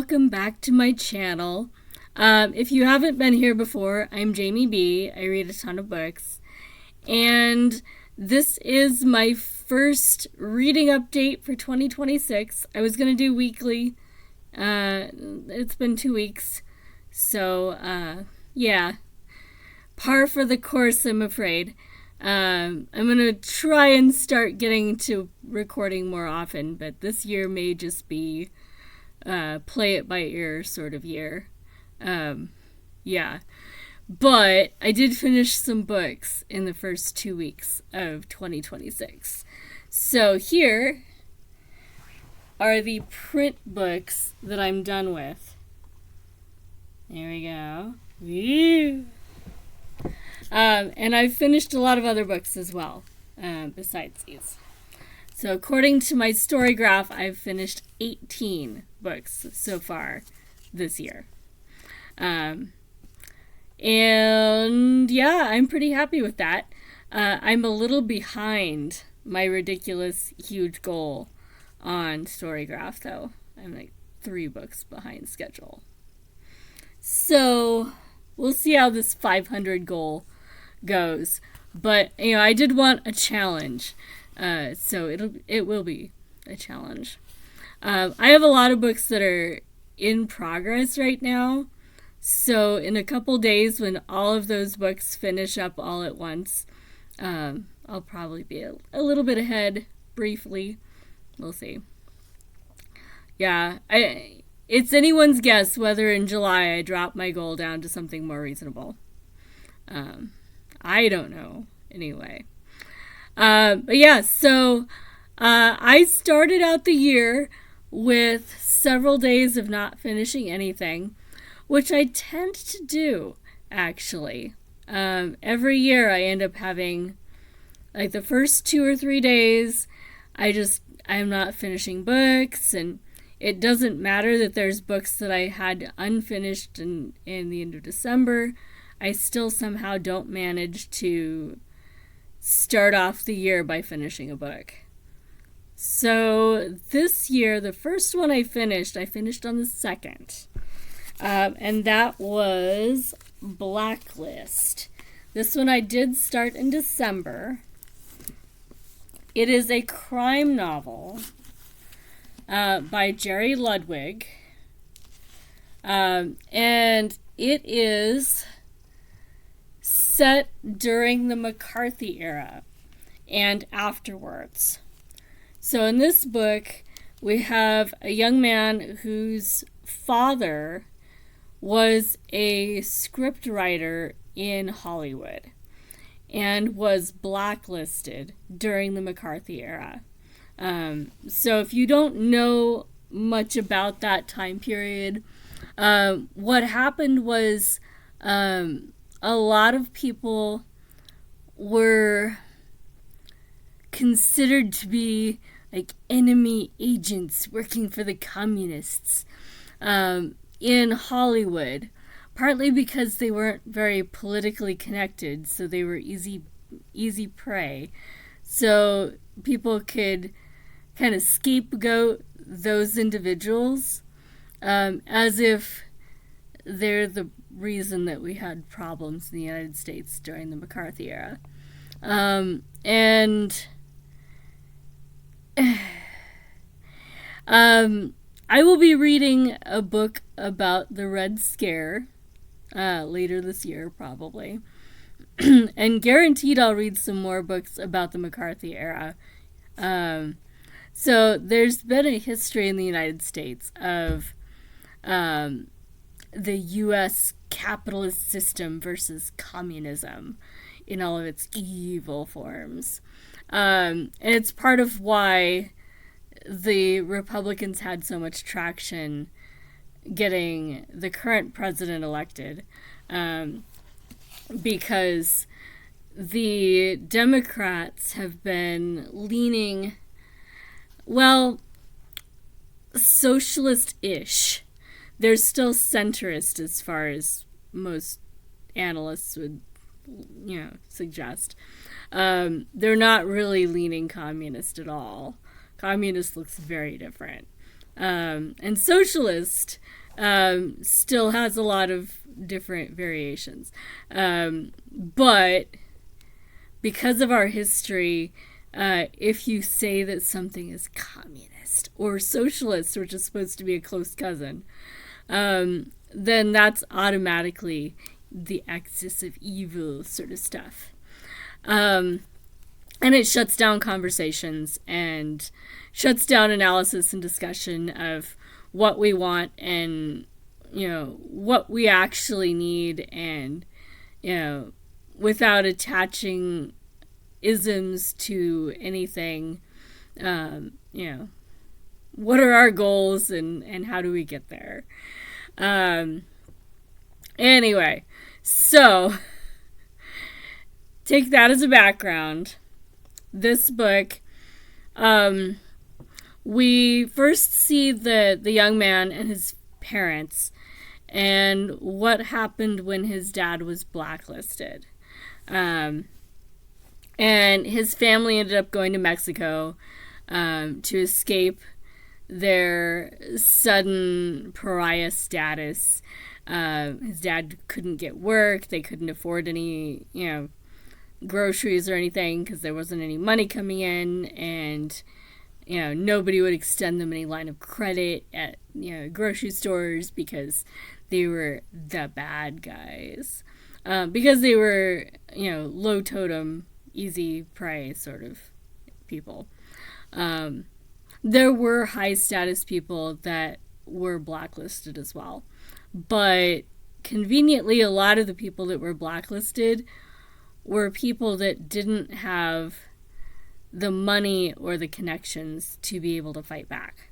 welcome back to my channel. If you haven't been here before, I'm Jamie B. I read a ton of books. And this is my first reading update for 2026. I was going to do weekly. It's been 2 weeks. So, yeah. Par for the course, I'm afraid. I'm going to try and start getting to recording more often, but this year may just be play it by ear sort of year. Yeah. But I did finish some books in the first 2 weeks of 2026. So here are the print books that I'm done with. There we go. Woo! And I've finished a lot of other books as well, besides these. So according to my story graph, I've finished 18 books so far this year. And yeah, I'm pretty happy with that. I'm a little behind my ridiculous huge goal on Storygraph, though. I'm like 3 books behind schedule. So we'll see how this 500 goal goes. But, I did want a challenge. So it will be a challenge. I have a lot of books that are in progress right now. So in a couple days, when all of those books finish up all at once, I'll probably be a little bit ahead briefly. We'll see. Yeah, it's anyone's guess whether in July I drop my goal down to something more reasonable. I don't know. Anyway. But yeah, so I started out the year with several days of not finishing anything, which I tend to do, actually. Every year I end up having, like, the first 2 or 3 days, I'm not finishing books, and it doesn't matter that there's books that I had unfinished in the end of December. I still somehow don't manage to start off the year by finishing a book. So this year, the first one I finished on the 2nd. And that was Blacklist. This one I did start in December. It is a crime novel by Jerry Ludwig. And it is set during the McCarthy era and afterwards. So in this book, we have a young man whose father was a script writer in Hollywood and was blacklisted during the McCarthy era. So if you don't know much about that time period, what happened was a lot of people were considered to be like enemy agents working for the communists in Hollywood, partly because they weren't very politically connected, so they were easy prey. So people could kind of scapegoat those individuals as if they're the reason that we had problems in the United States during the McCarthy era. I will be reading a book about the Red Scare later this year, probably. And guaranteed I'll read some more books about the McCarthy era. So there's been a history in the United States of the U.S. capitalist system versus communism in all of its evil forms. And it's part of why the Republicans had so much traction getting the current president elected, because the Democrats have been leaning, well, socialist-ish. They're still centrist as far as most analysts would, suggest. They're not really leaning communist at all. Communist looks very different. And socialist still has a lot of different variations. But because of our history, if you say that something is communist or socialist, which is supposed to be a close cousin, then that's automatically the axis of evil sort of stuff. And it shuts down conversations and shuts down analysis and discussion of what we want and, what we actually need, and, without attaching isms to anything, what are our goals and how do we get there? Anyway, so take that as a background. This book, we first see the young man and his parents and what happened when his dad was blacklisted. And his family ended up going to Mexico to escape their sudden pariah status. His dad couldn't get work. They couldn't afford any, groceries or anything because there wasn't any money coming in, and nobody would extend them any line of credit at grocery stores because they were the bad guys, because they were low totem, easy prey sort of people. There were high status people that were blacklisted as well, but conveniently a lot of the people that were blacklisted were people that didn't have the money or the connections to be able to fight back.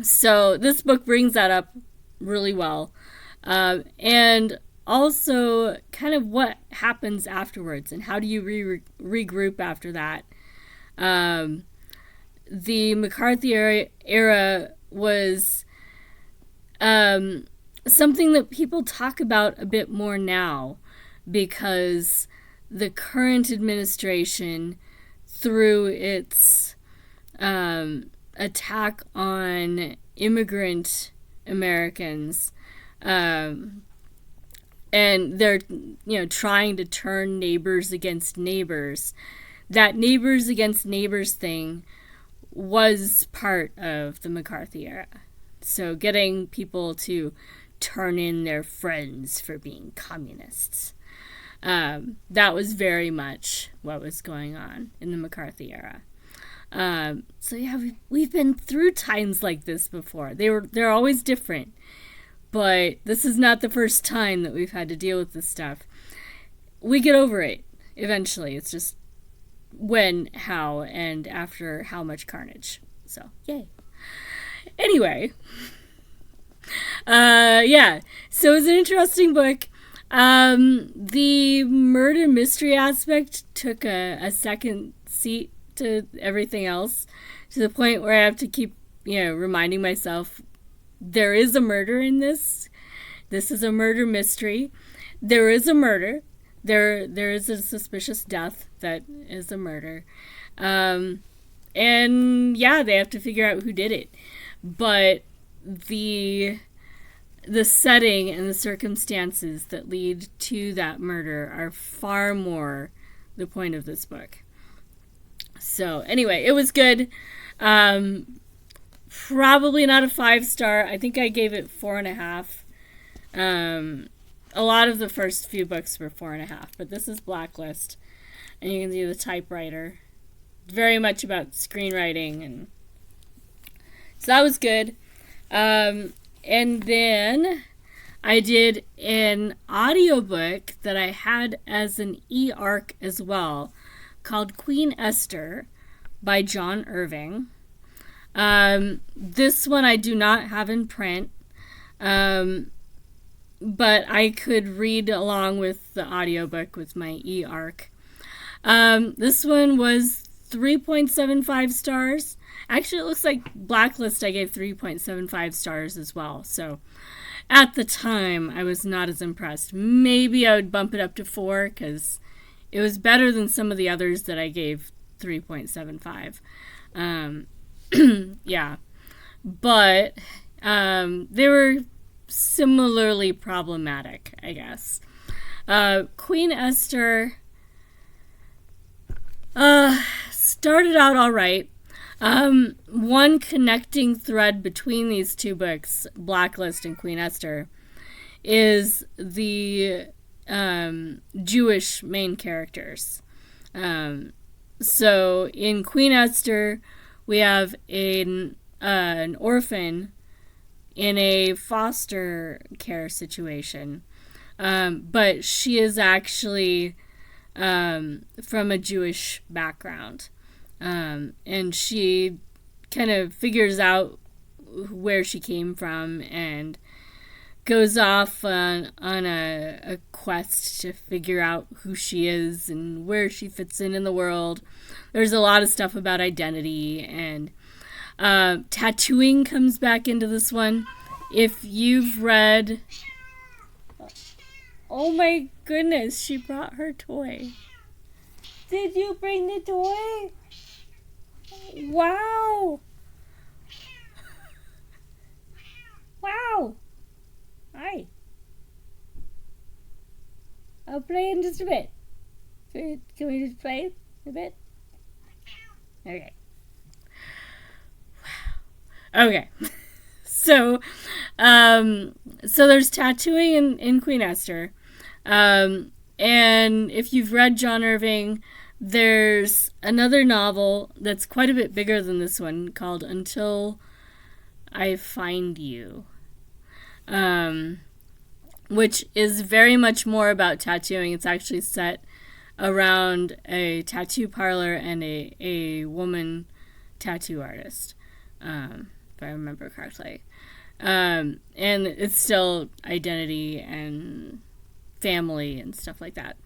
So this book brings that up really well. And also kind of what happens afterwards and how do you regroup after that. The McCarthy era was something that people talk about a bit more now, because the current administration, through its attack on immigrant Americans, and they're trying to turn neighbors against neighbors. That neighbors against neighbors thing was part of the McCarthy era. So getting people to turn in their friends for being communists. That was very much what was going on in the McCarthy era. So yeah, we've been through times like this before. They're always different, but this is not the first time that we've had to deal with this stuff. We get over it eventually. It's just when, how, and after how much carnage. So yay. Anyway, yeah. So it's an interesting book. The murder mystery aspect took a second seat to everything else, to the point where I have to keep, reminding myself there is a murder in this. This is a murder mystery. There is a murder. There is a suspicious death that is a murder. And yeah, they have to figure out who did it. But the setting and the circumstances that lead to that murder are far more the point of this book. So anyway, it was good. Probably not a 5-star. I think I gave it 4.5. A lot of the first few books were 4.5, but this is Blacklist, and you can see the typewriter. Very much about screenwriting, and so that was good. And then I did an audiobook that I had as an e-arc as well, called Queen Esther by John Irving. This one I do not have in print, but I could read along with the audiobook with my e-arc. This one was 3.75 stars. Actually, it looks like Blacklist I gave 3.75 stars as well. So at the time, I was not as impressed. Maybe I would bump it up to 4 because it was better than some of the others that I gave 3.75. Yeah. But they were similarly problematic, I guess. Queen Esther started out all right. One connecting thread between these two books, Blacklist and Queen Esther, is the Jewish main characters. So in Queen Esther, we have an orphan in a foster care situation, but she is actually from a Jewish background, and she kind of figures out where she came from and goes off on a quest to figure out who she is and where she fits in the world. There's a lot of stuff about identity, and tattooing comes back into this one. If you've read... Oh my goodness, she brought her toy. Did you bring the toy? Wow. Wow. Hi. I'll play in just a bit. Can we just play a bit? Okay. Wow. Okay. So there's tattooing in Queen Esther. And if you've read John Irving, there's another novel that's quite a bit bigger than this one called Until I Find You, which is very much more about tattooing. It's actually set around a tattoo parlor and a woman tattoo artist, if I remember correctly. And it's still identity and family and stuff like that.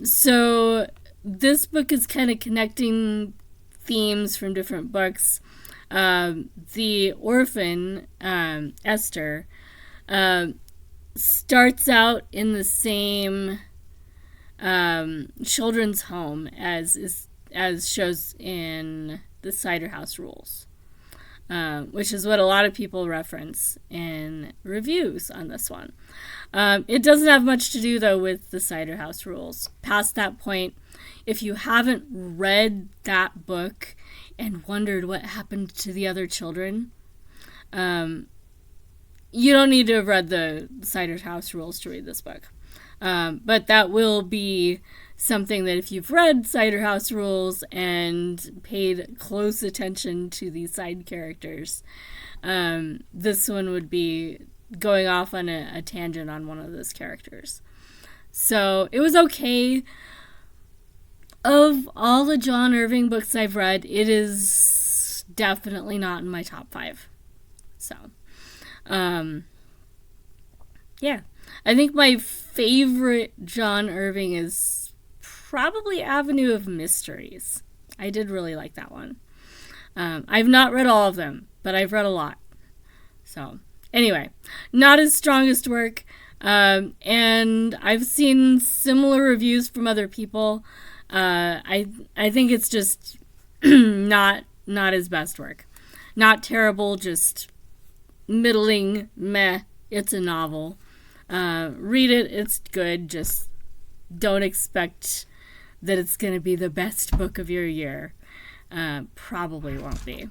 So this book is kind of connecting themes from different books. The orphan, Esther, starts out in the same children's home as shows in the Cider House Rules, which is what a lot of people reference in reviews on this one. It doesn't have much to do, though, with the Cider House Rules. Past that point, if you haven't read that book and wondered what happened to the other children, you don't need to have read the Cider House Rules to read this book. But that will be something that if you've read Cider House Rules and paid close attention to the side characters, this one would be going off on a tangent on one of those characters. So it was okay. Of all the John Irving books I've read, it is definitely not in my top 5. So, yeah. I think my favorite John Irving is probably Avenue of Mysteries. I did really like that one. I've not read all of them, but I've read a lot. So, anyway, not his strongest work. And I've seen similar reviews from other people. I think it's just not his best work. Not terrible, just middling, meh. It's a novel. Read it, it's good. Just don't expect that it's going to be the best book of your year. Probably won't be.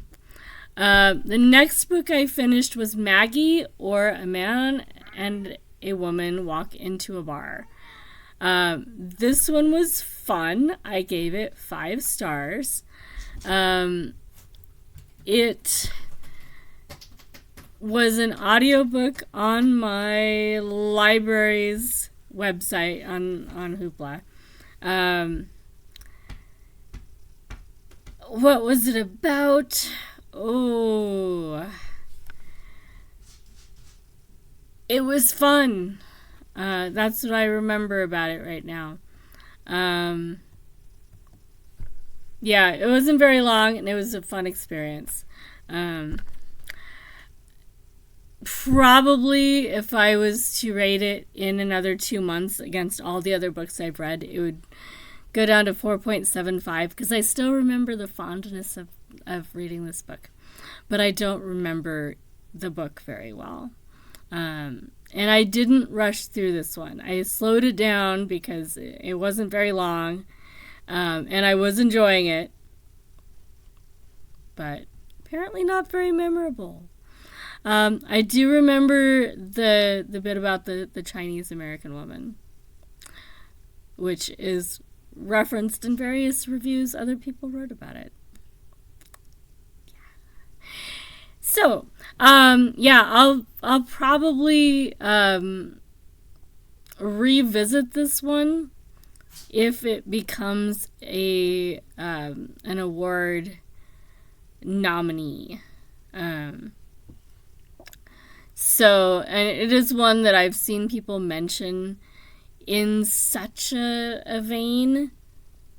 The next book I finished was Maggie, or A Man and a Woman Walk into a Bar. This one was fun. I gave it 5 stars. It was an audiobook on my library's website on Hoopla. What was it about? Oh, it was fun. That's what I remember about it right now. Yeah, it wasn't very long, and it was a fun experience. Probably, if I was to rate it in another 2 months against all the other books I've read, it would go down to 4.75 because I still remember the fondness of reading this book, but I don't remember the book very well. And I didn't rush through this one. I slowed it down because it wasn't very long, and I was enjoying it, but apparently not very memorable. I do remember the bit about the Chinese American woman, which is referenced in various reviews other people wrote about it. So, I'll probably revisit this one if it becomes an award nominee. So, and it is one that I've seen people mention in such a vein,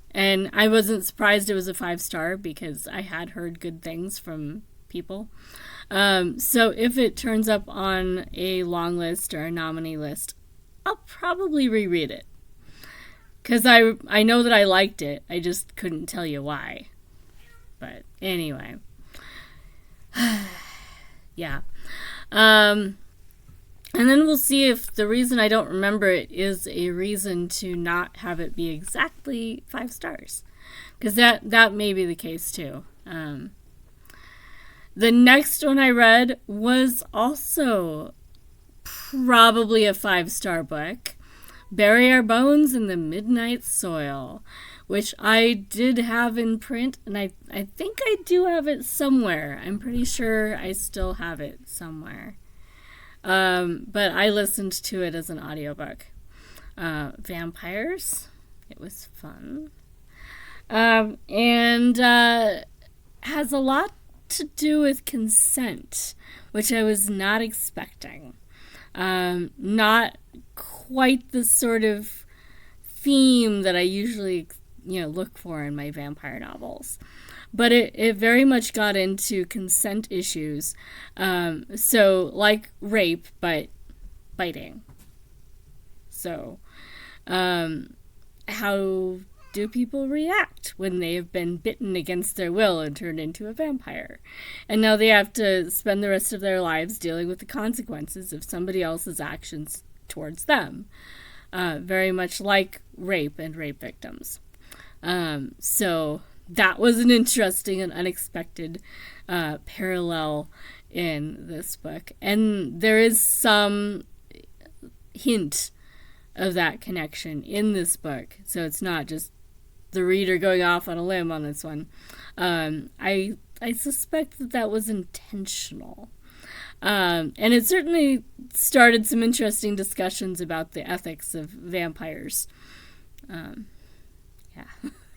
and I wasn't surprised it was a 5-star because I had heard good things from people. So if it turns up on a long list or a nominee list, I'll probably reread it. Because I know that I liked it. I just couldn't tell you why. But anyway. Yeah. And then we'll see if the reason I don't remember it is a reason to not have it be exactly 5 stars. Because that may be the case too. The next one I read was also probably a 5-star book, Bury Our Bones in the Midnight Soil, which I did have in print, and I think I do have it somewhere. I'm pretty sure I still have it somewhere. But I listened to it as an audiobook. Vampires. It was fun. And has a lot to do with consent, which I was not expecting. Not quite the sort of theme that I usually, look for in my vampire novels. But it very much got into consent issues. So like rape, but biting. So, how do people react when they have been bitten against their will and turned into a vampire? And now they have to spend the rest of their lives dealing with the consequences of somebody else's actions towards them. Very much like rape and rape victims. So that was an interesting and unexpected parallel in this book. And there is some hint of that connection in this book. So it's not just the reader going off on a limb on this one. I suspect that was intentional. And it certainly started some interesting discussions about the ethics of vampires.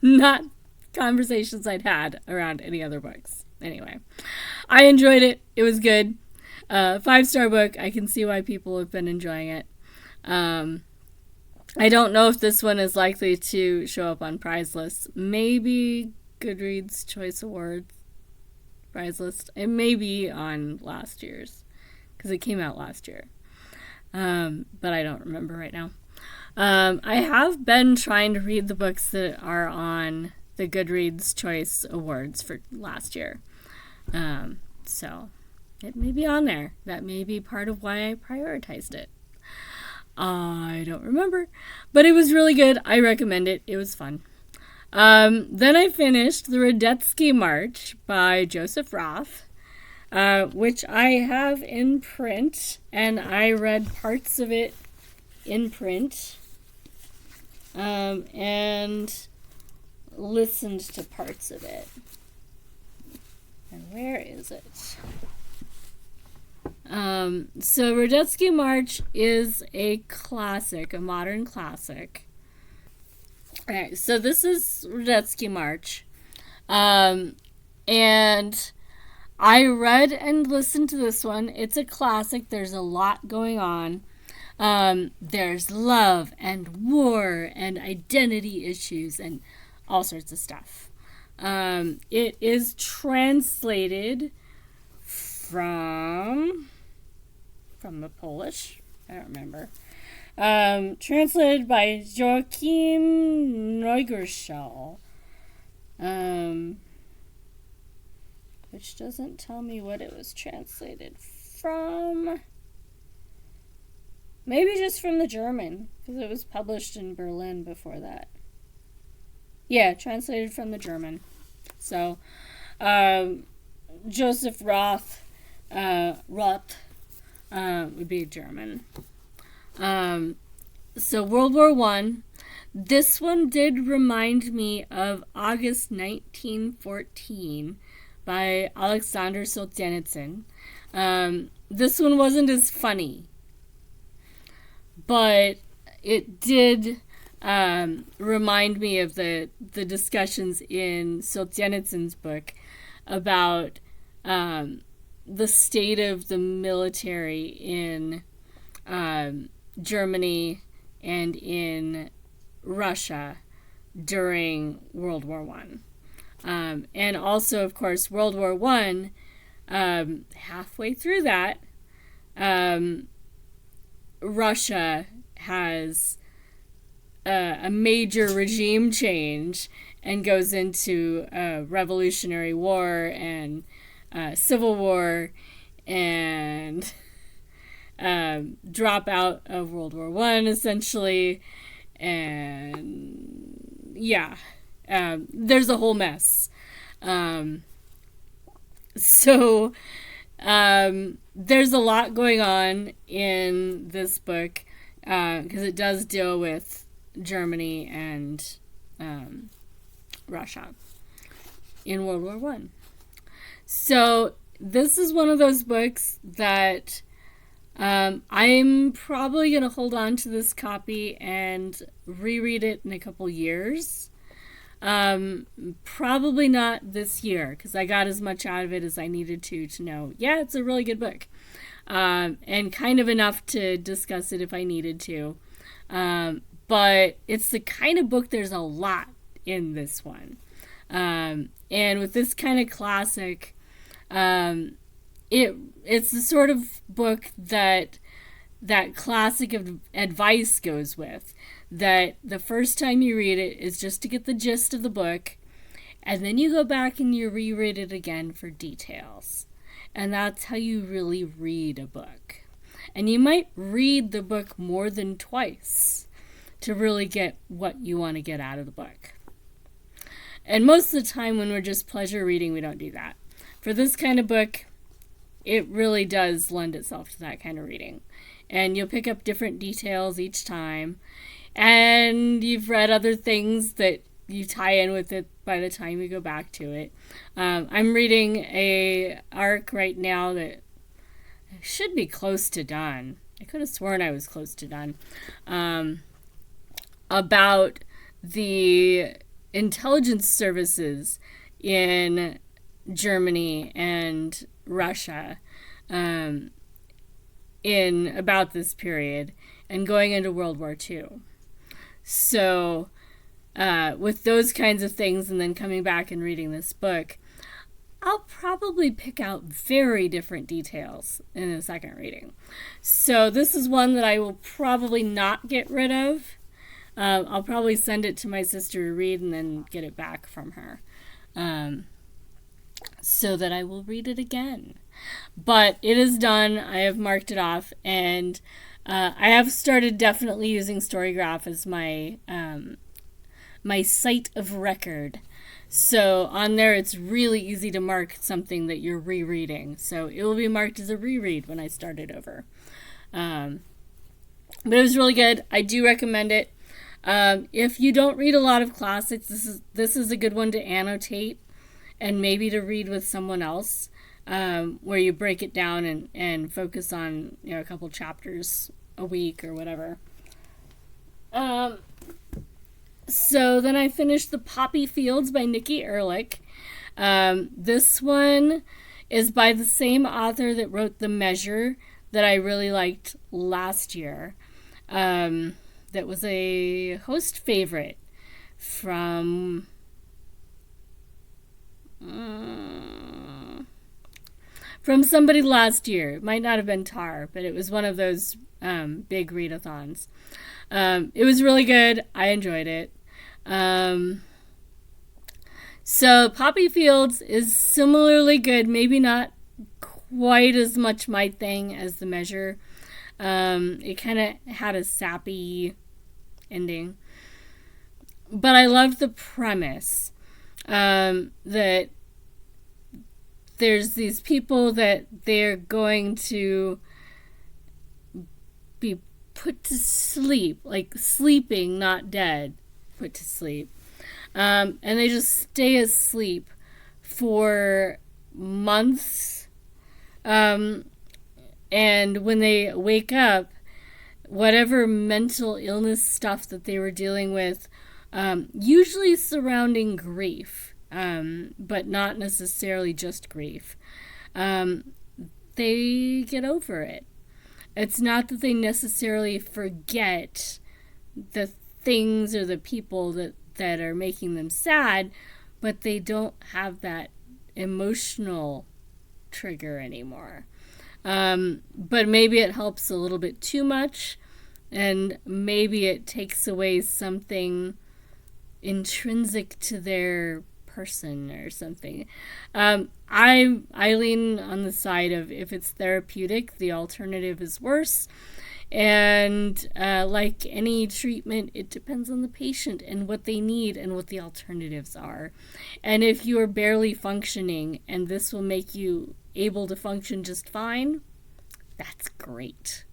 Not conversations I'd had around any other books. Anyway, I enjoyed it. It was good. 5-star book. I can see why people have been enjoying it. I don't know if this one is likely to show up on prize lists. Maybe Goodreads Choice Awards prize list. It may be on last year's, because it came out last year. But I don't remember right now. I have been trying to read the books that are on the Goodreads Choice Awards for last year. So it may be on there. That may be part of why I prioritized it. I don't remember, but it was really good. I recommend it. It was fun. Then I finished The Readathon March by Joseph Roth, which I have in print, and I read parts of it in print, and listened to parts of it. And where is it? So Readathon March is a classic, a modern classic. Alright, so this is Readathon March. And I read and listened to this one. It's a classic. There's a lot going on. There's love and war and identity issues and all sorts of stuff. It is translated from the Polish. I don't remember. Translated by Joachim Neugerschall. Which doesn't tell me what it was translated from. Maybe just from the German, because it was published in Berlin before that. Yeah, translated from the German. So, Joseph Roth would be German. So World War One. This one did remind me of August 1914 by Alexander Solzhenitsyn. This one wasn't as funny, but it did remind me of the discussions in Solzhenitsyn's book about the state of the military in Germany and in Russia during World War One. And also, of course, World War One, halfway through that, Russia has a major regime change and goes into a revolutionary war and civil war and drop out of World War One essentially, and yeah, there's a whole mess. So there's a lot going on in this book because it does deal with Germany and Russia in World War One. So this is one of those books that I'm probably going to hold on to this copy and reread it in a couple years. Probably not this year, because I got as much out of it as I needed to know, yeah, it's a really good book. And kind of enough to discuss it if I needed to. But it's the kind of book, there's a lot in this one. And with this kind of classic, it's the sort of book that classic of advice goes with. That the first time you read it is just to get the gist of the book, and then you go back and you reread it again for details. And that's how you really read a book. And you might read the book more than twice to really get what you want to get out of the book. And most of the time when we're just pleasure reading, we don't do that. For this kind of book, it really does lend itself to that kind of reading. And you'll pick up different details each time. And you've read other things that you tie in with it by the time you go back to it. I'm reading a arc right now that should be close to done. I could have sworn I was close to done. About the intelligence services in Germany and Russia in about this period and going into World War II. So with those kinds of things and then coming back and reading this book, I'll probably pick out very different details in the second reading. So this is one that I will probably not get rid of. I'll probably send it to my sister to read and then get it back from her. So that I will read it again. But it is done. I have marked it off, and I have started definitely using Storygraph as my my site of record. So on there, it's really easy to mark something that you're rereading. So it will be marked as a reread when I start it over. But it was really good. I do recommend it. If you don't read a lot of classics, this is a good one to annotate and maybe to read with someone else, where you break it down and focus on a couple chapters a week or whatever. So then I finished The Poppy Fields by Nikki Erlich. This one is by the same author that wrote The Measure that I really liked last year. That was a host favorite from from somebody last year. It might not have been Tar, but it was one of those big readathons. It was really good. I enjoyed it. So Poppy Fields is similarly good, maybe not quite as much my thing as The Measure. It kind of had a sappy ending. But I loved the premise that there's these people that they're going to be put to sleep, like sleeping, not dead, put to sleep. And they just stay asleep for months. And when they wake up, whatever mental illness stuff that they were dealing with, usually surrounding grief, but not necessarily just grief, they get over it. It's not that they necessarily forget the things or the people that are making them sad, but they don't have that emotional trigger anymore. But maybe it helps a little bit too much, and maybe it takes away something intrinsic to their person or something. I lean on the side of, if it's therapeutic, the alternative is worse. And like any treatment, it depends on the patient and what they need and what the alternatives are. And if you are barely functioning and this will make you able to function just fine, that's great.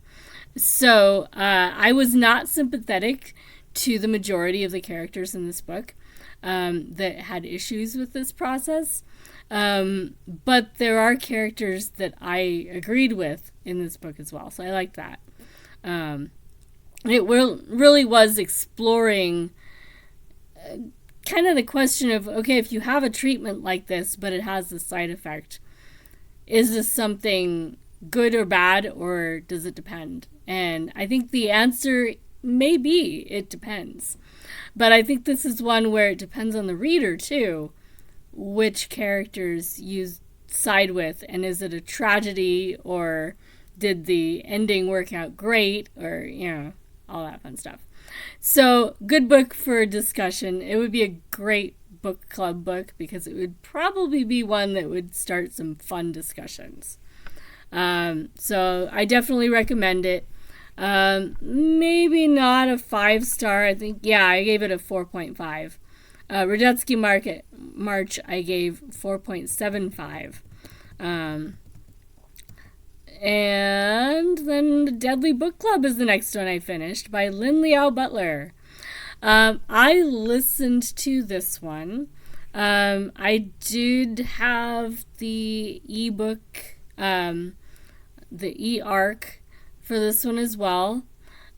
So I was not sympathetic to the majority of the characters in this book that had issues with this process. But there are characters that I agreed with in this book as well. So I like that. It really was exploring kind of the question of, okay, if you have a treatment like this, but it has this side effect, is this something good or bad, or does it depend? And I think the answer may be it depends. But I think this is one where it depends on the reader too, which characters you side with, and is it a tragedy, or did the ending work out great, or, all that fun stuff. So, good book for discussion. It would be a great book club book because it would probably be one that would start some fun discussions. So, I definitely recommend it. Maybe not a 5-star. I think, I gave it a 4.5. Radetzky March, I gave 4.75. And then The Deadly Book Club is the next one I finished, by Lynn Liao Butler. I listened to this one. I did have the ebook, the e-arc for this one as well.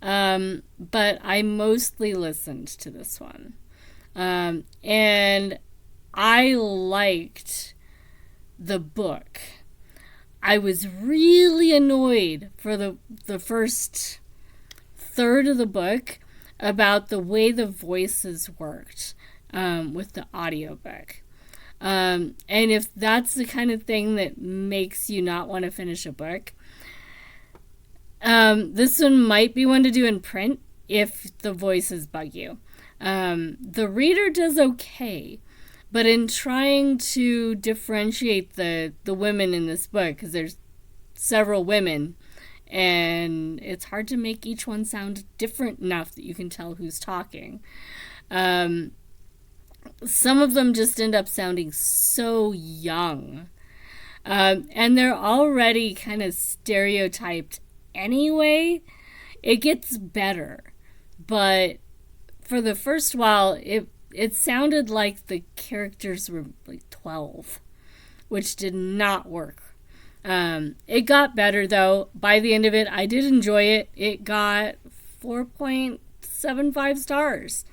But I mostly listened to this one. And I liked the book. I was really annoyed for the first third of the book about the way the voices worked with the audiobook. And if that's the kind of thing that makes you not want to finish a book, this one might be one to do in print if the voices bug you. The reader does okay. But in trying to differentiate the women in this book, because there's several women, and it's hard to make each one sound different enough that you can tell who's talking. Some of them just end up sounding so young. And they're already kind of stereotyped anyway. It gets better. But for the first while, it sounded like the characters were like 12, which did not work. It got better, though. By the end of it, I did enjoy it. It got 4.75 stars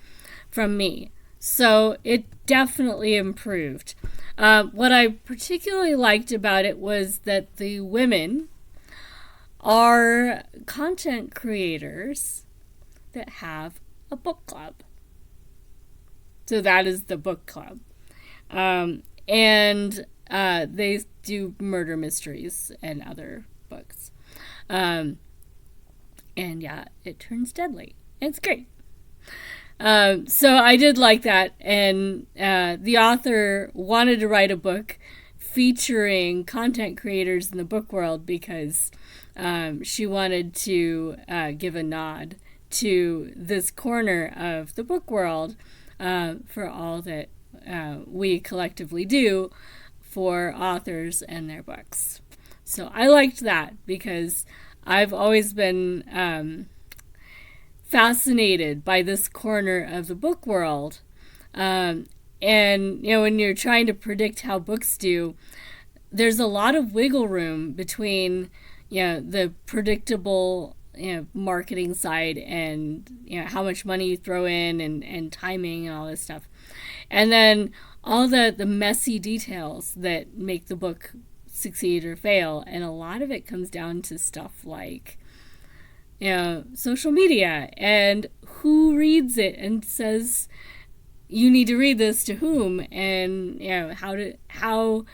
from me. So it definitely improved. What I particularly liked about it was that the women are content creators that have a book club. So that is the book club. And they do murder mysteries and other books. And yeah, it turns deadly. It's great. So I did like that, and the author wanted to write a book featuring content creators in the book world because she wanted to give a nod to this corner of the book world for all that we collectively do for authors and their books. So I liked that because I've always been fascinated by this corner of the book world. And, when you're trying to predict how books do, there's a lot of wiggle room between, the predictable, marketing side and, how much money you throw in and timing and all this stuff. And then all the messy details that make the book succeed or fail. And a lot of it comes down to stuff like, social media and who reads it and says you need to read this to whom, and how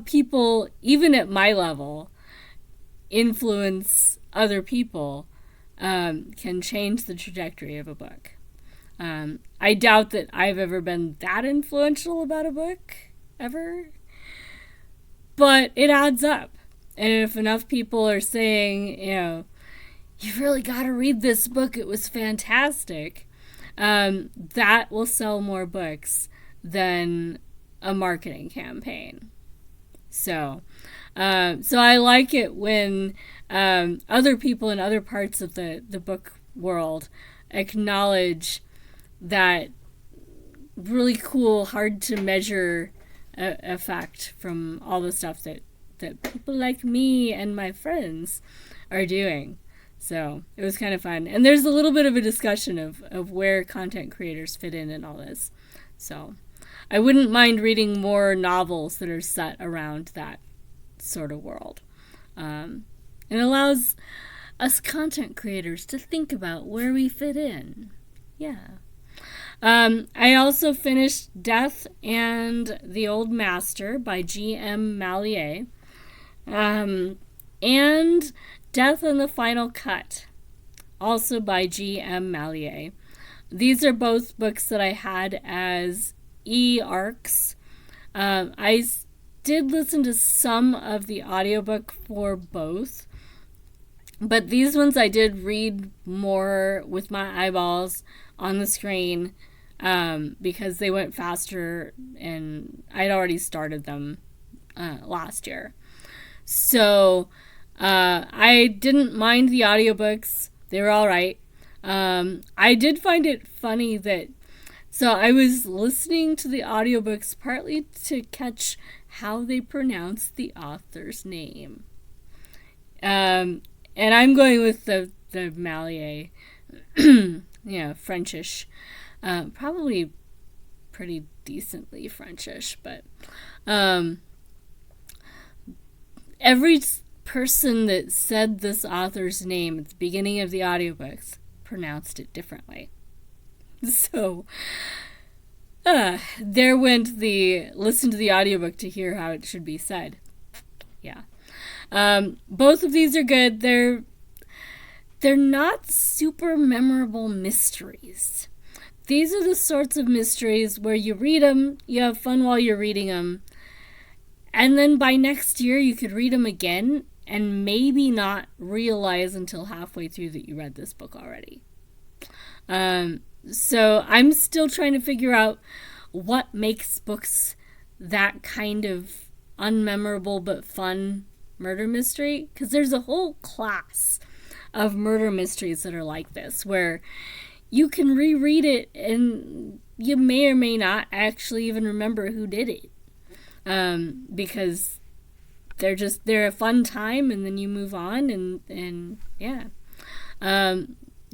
people, even at my level, influence other people can change the trajectory of a book. I doubt that I've ever been that influential about a book ever, but it adds up. And if enough people are saying, you've really got to read this book, it was fantastic, that will sell more books than a marketing campaign. So I like it when other people in other parts of the book world acknowledge that really cool, hard to measure effect from all the stuff that people like me and my friends are doing. So it was kind of fun. And there's a little bit of a discussion of where content creators fit in and all this. So I wouldn't mind reading more novels that are set around that sort of world. It allows us content creators to think about where we fit in. Yeah. I also finished Death and the Old Master by G.M. Mallier. And Death and the Final Cut, also by G.M. Mallier. These are both books that I had as e-arcs. I did listen to some of the audiobook for both, but these ones I did read more with my eyeballs on the screen because they went faster and I'd already started them last year. So I didn't mind the audiobooks. They were all right. I did find it funny that, so I was listening to the audiobooks partly to catch how they pronounce the author's name. And I'm going with the Mallier, Frenchish. Probably pretty decently Frenchish, but every person that said this author's name at the beginning of the audiobooks pronounced it differently. So there went the listen to the audiobook to hear how it should be said. Yeah. Both of these are good. They're not super memorable mysteries. These are the sorts of mysteries where you read them, you have fun while you're reading them, and then by next year you could read them again and maybe not realize until halfway through that you read this book already. So I'm still trying to figure out what makes books that kind of unmemorable but fun murder mystery, because there's a whole class of murder mysteries that are like this, where you can reread it and you may or may not actually even remember who did it, because they're a fun time and then you move on and yeah.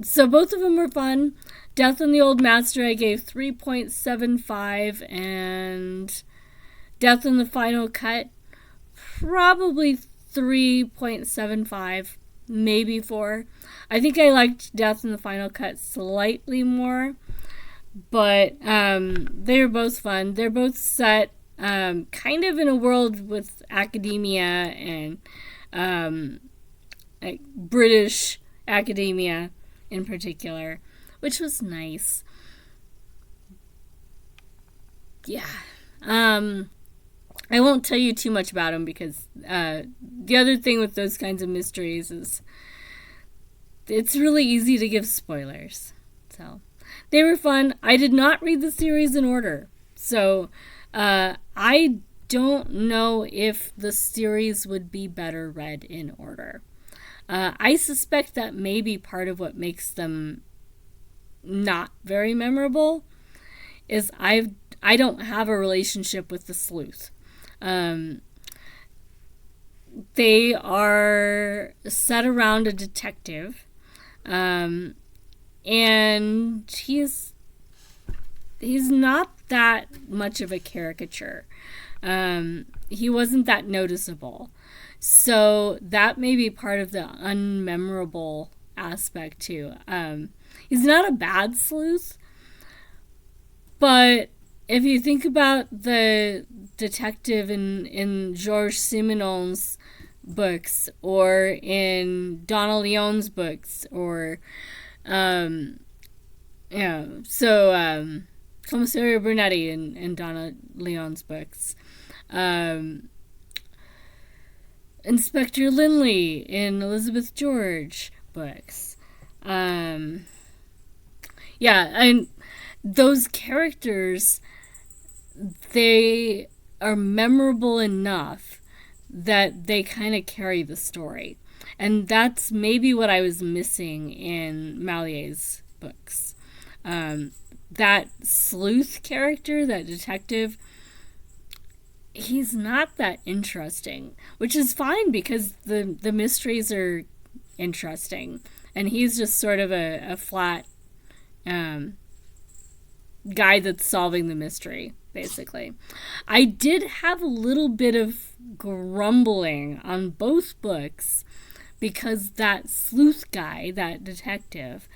So both of them were fun. Death and the Old Master I gave 3.75, and Death and the Final Cut probably 3.75, maybe 4. I think I liked Death and the Final Cut slightly more, but they were both fun. They're both set kind of in a world with academia and like British academia in particular, which was nice. Yeah. I won't tell you too much about them because the other thing with those kinds of mysteries is it's really easy to give spoilers. So they were fun. I did not read the series in order. So I don't know if the series would be better read in order. I suspect that may be part of what makes them not very memorable is I don't have a relationship with the sleuth. They are set around a detective, and he's not that much of a caricature. He wasn't that noticeable. So that may be part of the unmemorable aspect too. He's not a bad sleuth, but if you think about the detective in Georges Simenon's books or in Donna Leon's books or Commissario Brunetti in Donna Leon's books, Inspector Linley in Elizabeth George books. And those characters, they are memorable enough that they kind of carry the story. And that's maybe what I was missing in Malier's books. That sleuth character, that detective, he's not that interesting, which is fine because the mysteries are interesting. And he's just sort of a flat guy that's solving the mystery, basically. I did have a little bit of grumbling on both books because that sleuth guy, that detective,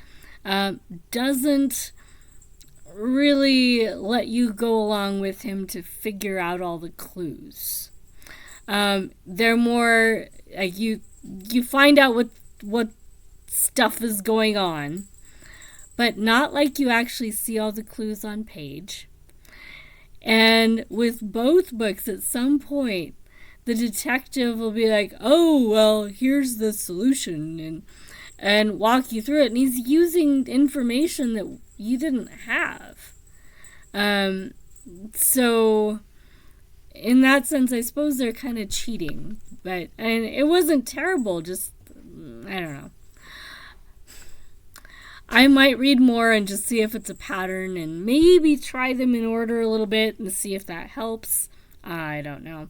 doesn't really let you go along with him to figure out all the clues. They're more like you find out what stuff is going on, but not like you actually see all the clues on page. And with both books, at some point, the detective will be like, oh, well, here's the solution, and walk you through it. And he's using information that you didn't have. So in that sense, I suppose they're kind of cheating. And it wasn't terrible, just, I don't know. I might read more and just see if it's a pattern and maybe try them in order a little bit and see if that helps. I don't know.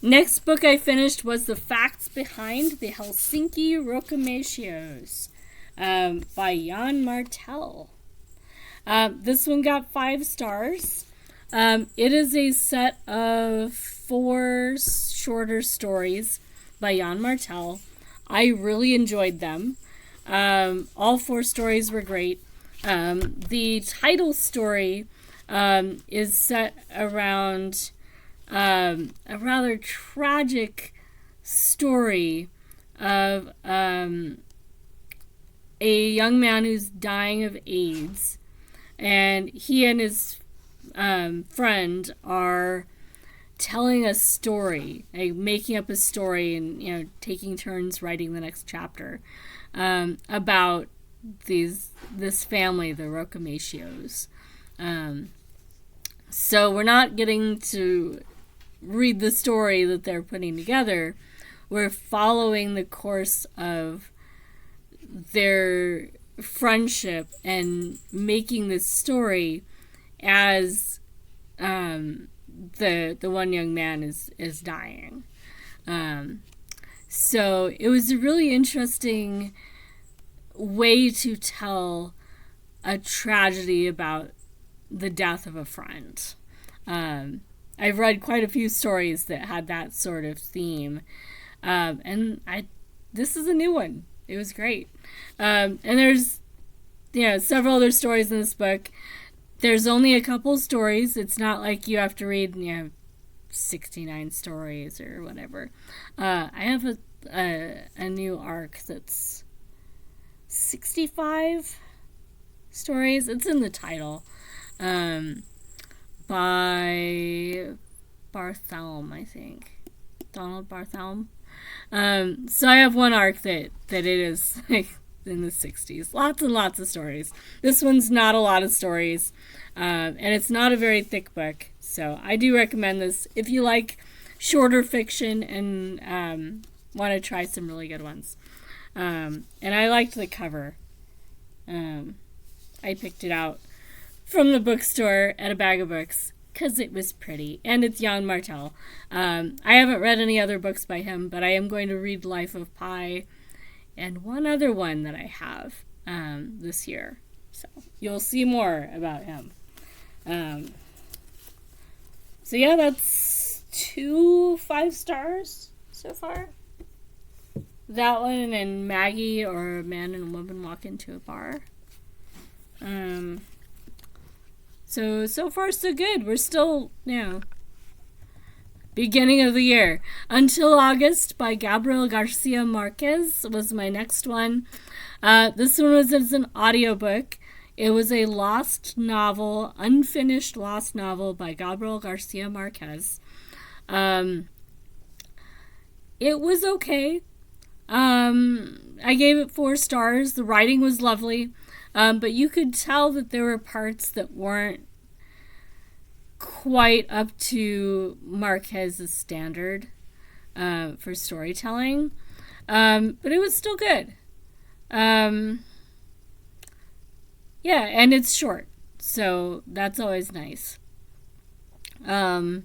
Next book I finished was The Facts Behind the Helsinki Rocamachios by Jan Martel. This one got 5 stars. It is a set of 4 shorter stories by Jan Martel. I really enjoyed them. All 4 stories were great. The title story is set around a rather tragic story of a young man who's dying of AIDS, and he and his friend are telling a story, like making up a story and taking turns writing the next chapter about this family, the Rocamachios. So we're not getting to read the story that they're putting together. We're following the course of their friendship and making this story as the one young man is dying. So it was a really interesting way to tell a tragedy about the death of a friend. I've read quite a few stories that had that sort of theme, and this is a new one. It was great. And there's several other stories in this book. There's only a couple stories. It's not like you have to read 69 stories or whatever. I have a new arc that's 65 stories. It's in the title. By Barthelme, I think. Donald Barthelme. So I have one arc that it is like in the 60s. Lots and lots of stories. This one's not a lot of stories. And it's not a very thick book. So I do recommend this if you like shorter fiction and want to try some really good ones. And I liked the cover. I picked it out from the bookstore at a bag of books because it was pretty. And it's Jan Martel. I haven't read any other books by him, but I am going to read Life of Pi and one other one that I have this year. So you'll see more about him. So yeah, that's 2 5 stars so far. That one and Maggie, or A Man and a Woman Walk Into a Bar. So far so good. We're still, beginning of the year. Until August by Gabriel Garcia Marquez was my next one. This one was as an audiobook. It was a lost novel, unfinished lost novel by Gabriel Garcia Marquez. It was okay. I gave it 4 stars. The writing was lovely. But you could tell that there were parts that weren't quite up to Marquez's standard for storytelling. But it was still good. Yeah, and it's short, so that's always nice. Yeah,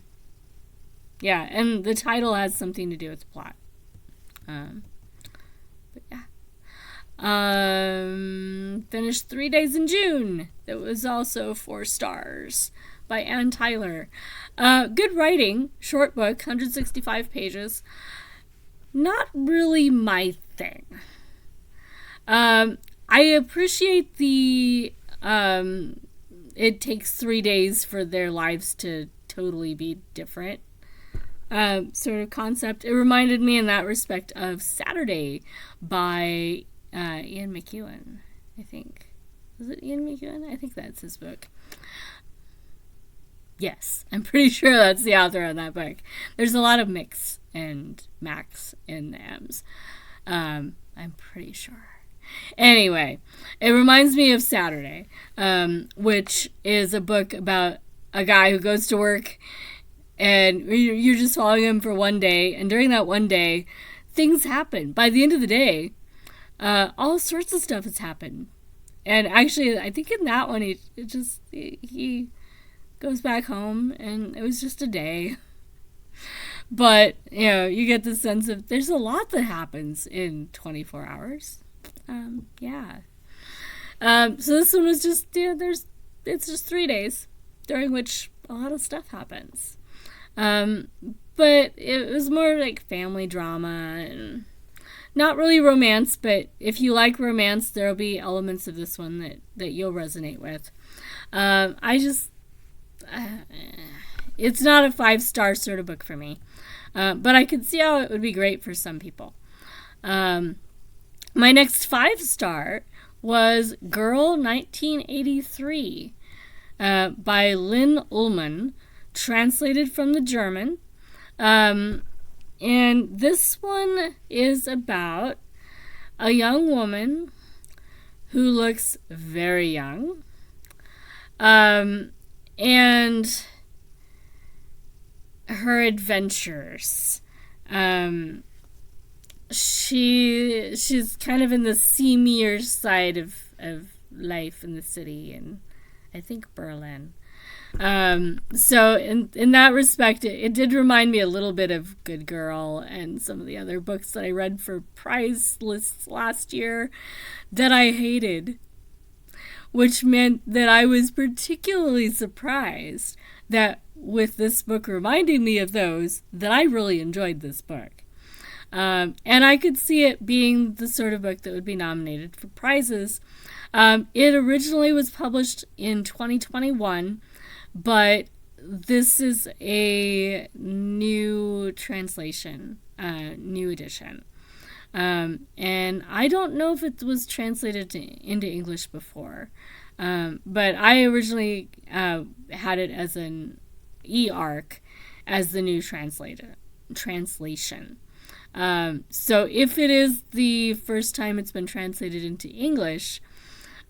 and the title has something to do with the plot. But yeah. Finished 3 Days in June. That was also 4 stars by Ann Tyler. Good writing, short book, 165 pages. Not really my thing. I appreciate the it takes 3 days for their lives to totally be different sort of concept. It reminded me in that respect of Saturday by Ian McEwan, I think. Was it Ian McEwan? I think that's his book. Yes, I'm pretty sure that's the author of that book. There's a lot of mix and max in the M's. I'm pretty sure. Anyway, it reminds me of Saturday, which is a book about a guy who goes to work and you're just following him for one day. And during that one day, things happen. By the end of the day, all sorts of stuff has happened. And actually, I think in that one, he goes back home and it was just a day. But, you get the sense of there's a lot that happens in 24 hours. Yeah. So this one was just, it's just 3 days during which a lot of stuff happens. But it was more like family drama and not really romance, but if you like romance, there'll be elements of this one that you'll resonate with. It's not a 5-star sort of book for me. But I could see how it would be great for some people. My next 5-star was Girl 1983 by Lynn Ullman, translated from the German. And this one is about a young woman who looks very young. And her adventures. She's kind of in the seamier side of life in the city, and I think Berlin. So in that respect, it did remind me a little bit of Good Girl and some of the other books that I read for prize lists last year that I hated, which meant that I was particularly surprised that with this book reminding me of those, that I really enjoyed this book. And I could see it being the sort of book that would be nominated for prizes. It originally was published in 2021, but this is a new translation, new edition. And I don't know if it was translated into English before, but I originally had it as an e-arc as the new translation. So if it is the first time it's been translated into English,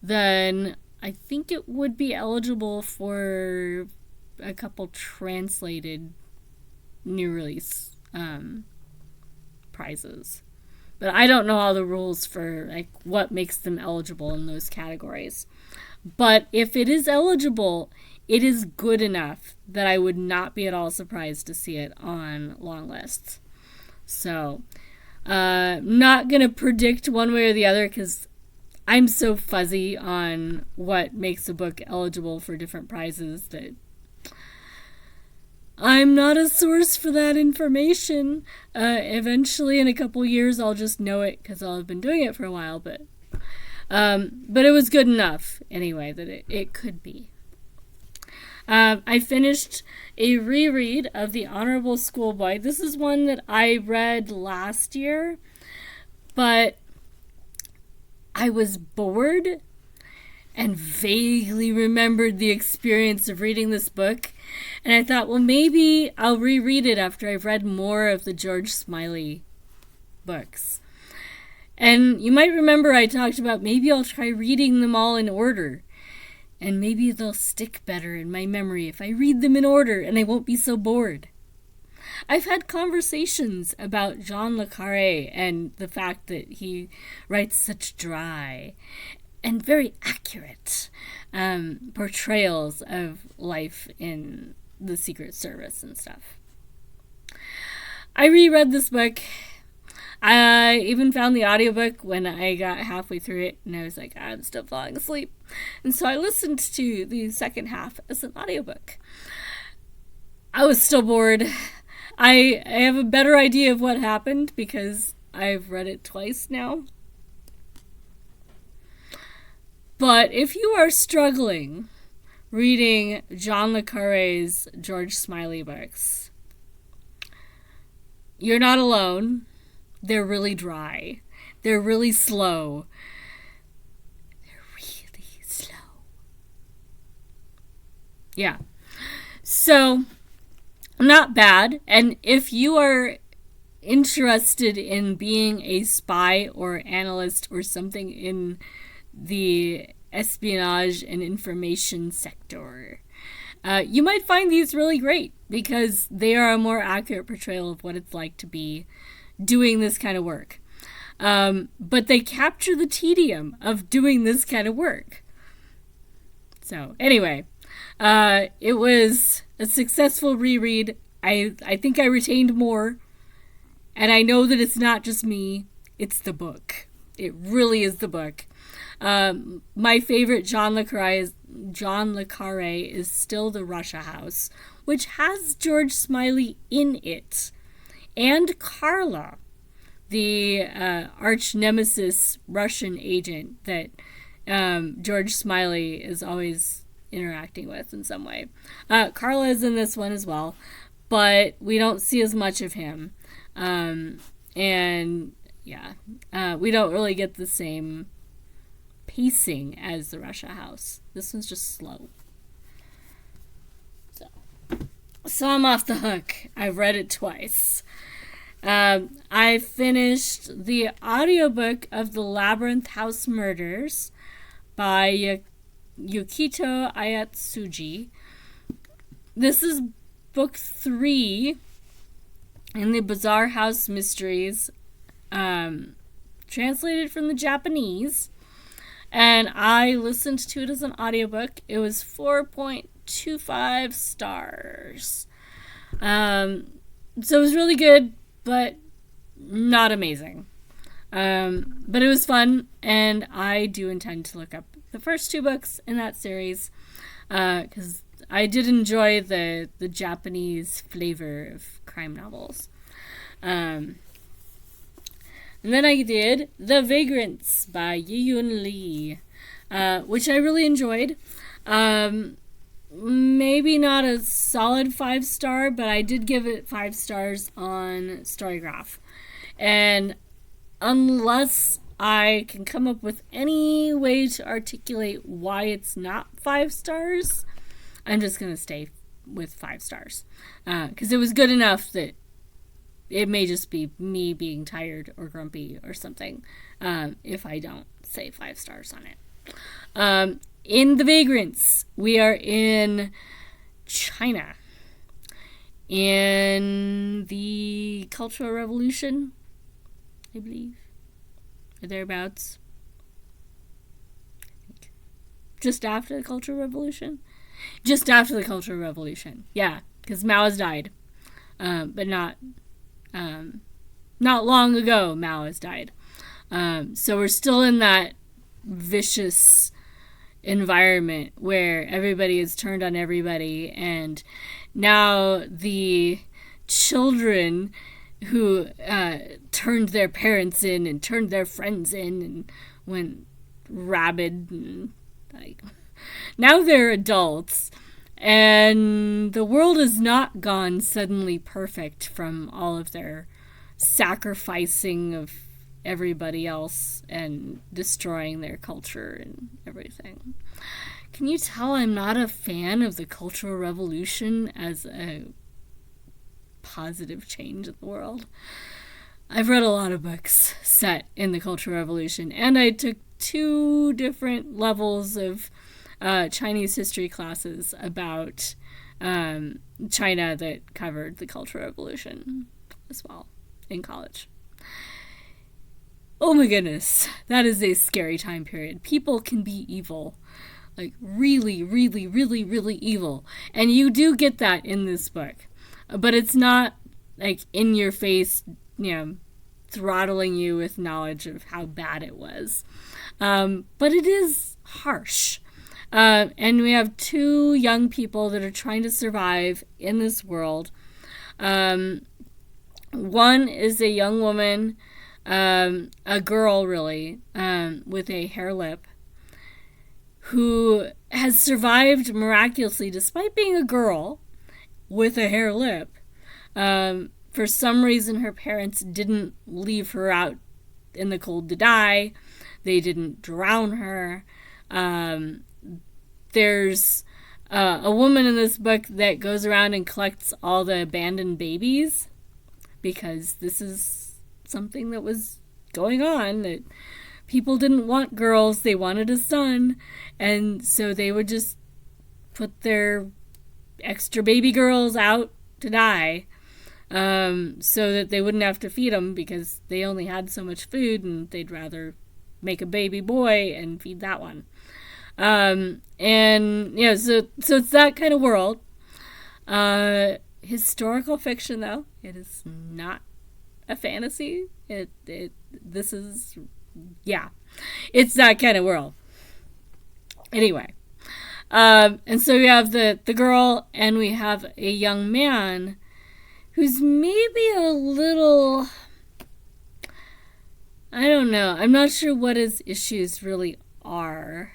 then I think it would be eligible for a couple translated new release prizes. But I don't know all the rules for like what makes them eligible in those categories. But if it is eligible, it is good enough that I would not be at all surprised to see it on long lists. So, not going to predict one way or the other because I'm so fuzzy on what makes a book eligible for different prizes that I'm not a source for that information. Eventually, in a couple years, I'll just know it because I'll have been doing it for a while. But it was good enough anyway that it could be. I finished a reread of The Honorable Schoolboy. This is one that I read last year, but I was bored and vaguely remembered the experience of reading this book. And I thought, well, maybe I'll reread it after I've read more of the George Smiley books. And you might remember I talked about maybe I'll try reading them all in order. And maybe they'll stick better in my memory if I read them in order and I won't be so bored. I've had conversations about John le Carré and the fact that he writes such dry and very accurate portrayals of life in the Secret Service and stuff. I reread this book. I even found the audiobook when I got halfway through it, and I was like, I'm still falling asleep. And so I listened to the second half as an audiobook. I was still bored. I have a better idea of what happened because I've read it twice now. But if you are struggling reading John le Carré's George Smiley books, you're not alone. They're really dry. They're really slow. They're really slow. Yeah. So, not bad. And if you are interested in being a spy or analyst or something in the espionage and information sector, you might find these really great because they are a more accurate portrayal of what it's like to be doing this kind of work. But they capture the tedium of doing this kind of work. So anyway, it was a successful reread. I think I retained more. And I know that it's not just me. It's the book. It really is the book. My favorite John le Carré is still The Russia House, which has George Smiley in it. And Carla, the arch nemesis Russian agent that George Smiley is always interacting with in some way. Carla is in this one as well, but we don't see as much of him. We don't really get the same pacing as The Russia House. This one's just slow. So I'm off the hook. I've read it twice. I finished the audiobook of The Labyrinth House Murders by Yukito Ayatsuji. This is book 3 in the Bizarre House Mysteries, translated from the Japanese. And I listened to it as an audiobook. It was 4.25 stars. So it was really good, but not amazing. But it was fun, and I do intend to look up the first 2 books in that series, because I did enjoy the Japanese flavor of crime novels. And then I did The Vagrants by Yi-Yun Lee. which I really enjoyed. Maybe not a solid 5-star, but I did give it 5 stars on Storygraph. And unless I can come up with any way to articulate why it's not 5 stars, I'm just going to stay with 5 stars. Because it was good enough that it may just be me being tired or grumpy or something if I don't say 5 stars on it. In The Vagrants, we are in China. In the Cultural Revolution, I believe. Or thereabouts. Just after the Cultural Revolution? Just after the Cultural Revolution. Yeah, because Mao has died. But not long ago, Mao has died. So we're still in that vicious environment where everybody is turned on everybody, and now the children who turned their parents in and turned their friends in and went rabid, and now they're adults, and the world has not gone suddenly perfect from all of their sacrificing of everybody else and destroying their culture and everything. Can you tell I'm not a fan of the Cultural Revolution as a positive change in the world? I've read a lot of books set in the Cultural Revolution, and I took 2 different levels of Chinese history classes about China that covered the Cultural Revolution as well in college. Oh my goodness, that is a scary time period. People can be evil. Like really, really, really, really evil. And you do get that in this book. But it's not like in your face, throttling you with knowledge of how bad it was. But it is harsh. And we have 2 young people that are trying to survive in this world. One is a young woman, a girl really, with a hair lip, who has survived miraculously despite being a girl with a hair lip. For some reason, her parents didn't leave her out in the cold to die. They didn't drown her. There's a woman in this book that goes around and collects all the abandoned babies, because this is something that was going on, that people didn't want girls, they wanted a son, and so they would just put their extra baby girls out to die, so that they wouldn't have to feed them, because they only had so much food and they'd rather make a baby boy and feed that one. So it's that kind of world. Historical fiction, though, it is not a fantasy. It's that kind of world. Anyway, and so we have the girl, and we have a young man who's maybe a little, I don't know, I'm not sure what his issues really are,